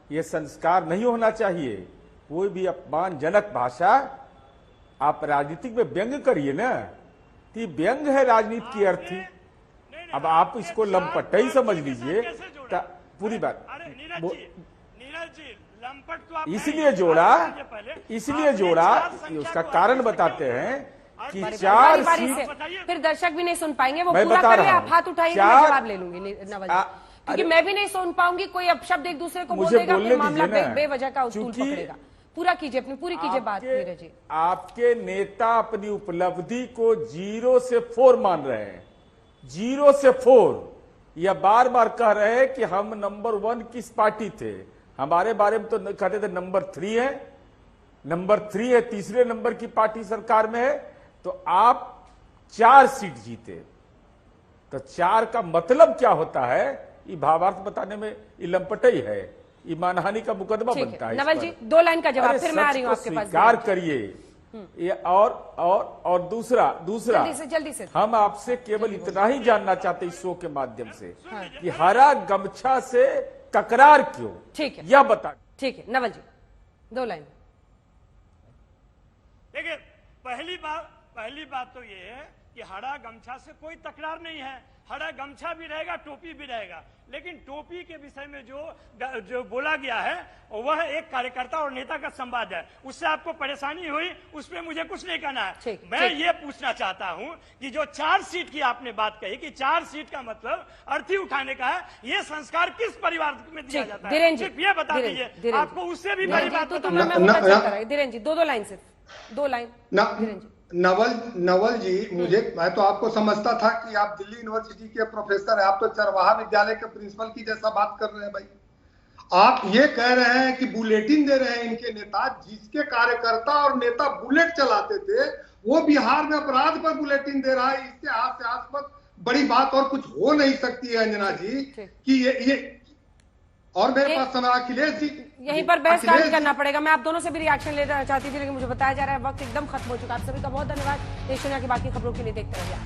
J: ये संस्कार नहीं होना चाहिए। कोई भी अपमानजनक भाषा आप राजनीतिक में व्यंग करिए ना, तो व्यंग है राजनीति की अर्थी। अब आप इसको लंपटई समझ लीजिए, पूरी बात इसलिए जोड़ा उसका कारण बताते हैं कि चार सीट।
A: फिर दर्शक भी नहीं सुन पाएंगे, वो पूरा करिए, आप हाथ उठाइए, मैं जवाब ले लूंगी नवल जी, क्योंकि मैं भी नहीं सुन पाऊंगी, कोई अपशब्द एक दूसरे को बोल देगा, फिर मामला बेवजह का उसूल पकड़ेगा। पूरा कीजिए, अपनी पूरी कीजिए बात नीरज जी।
J: आपके नेता अपनी उपलब्धि को 0 से 4 मान रहे हैं, 0 से 4। यह बार बार कह रहे हैं कि हम नंबर 1 किस पार्टी थे, हमारे बारे में तो कहते थे नंबर 3 है, नंबर 3 है, तीसरे नंबर की पार्टी सरकार में है। तो आप 4 सीट जीते, तो 4 का मतलब क्या होता है, ये भावार्थ बताने में ये लंपटई है, ये मानहानि का मुकदमा बनता है।
A: नवल जी 2 लाइन का जवाब, फिर मैं आ रही हूँ आपके पास।
J: स्वीकार करिए। ये और दूसरा
A: जल्दी से
J: हम आपसे केवल इतना ही जानना चाहते इस शो के माध्यम से कि हरा गमछा से तकरार क्यों,
A: ठीक है,
J: यह बता।
A: ठीक है नवल जी 2 लाइन।
H: देखिए, पहली बात तो ये है कि हरा गमछा से कोई तकरार नहीं है, हरा गमछा भी रहेगा, टोपी भी रहेगा, लेकिन टोपी के विषय में जो बोला गया है वह एक कार्यकर्ता और नेता का संवाद है, उससे आपको परेशानी हुई, उस पर मुझे कुछ नहीं कहना है। मैं ये पूछना चाहता हूं कि जो 4 सीट की आपने बात कही कि 4 सीट का मतलब अर्थी उठाने का है, ये संस्कार किस परिवार में दिया जाता है, सिर्फ ये बता दीजिए, आपको उससे भी बड़ी बात।
A: धीरेन जी 2 लाइन, सिर्फ 2 लाइन।
K: नवल जी, मैं तो आपको समझता था कि आप दिल्ली यूनिवर्सिटी के प्रोफेसर हैं, आप तो चरवाहा विद्यालय के प्रिंसिपल की जैसा बात कर रहे हैं भाई। आप ये कह रहे हैं कि बुलेटिन दे रहे हैं इनके नेता, जिसके कार्यकर्ता और नेता बुलेट चलाते थे, वो बिहार में अपराध पर बुलेटिन दे रहा है। इससे हास्यास्पद बड़ी बात और कुछ हो नहीं सकती है अंजना जी कि ये और मेरे पास समय अखिलेश जी
A: यहीं पर बहस काट करना पड़ेगा। मैं आप दोनों से भी रिएक्शन लेना चाहती थी, लेकिन मुझे बताया जा रहा है वक्त एकदम खत्म हो चुका है। आप सभी का बहुत धन्यवाद। देश दुनिया की बाकी खबरों के लिए देखते रहिए।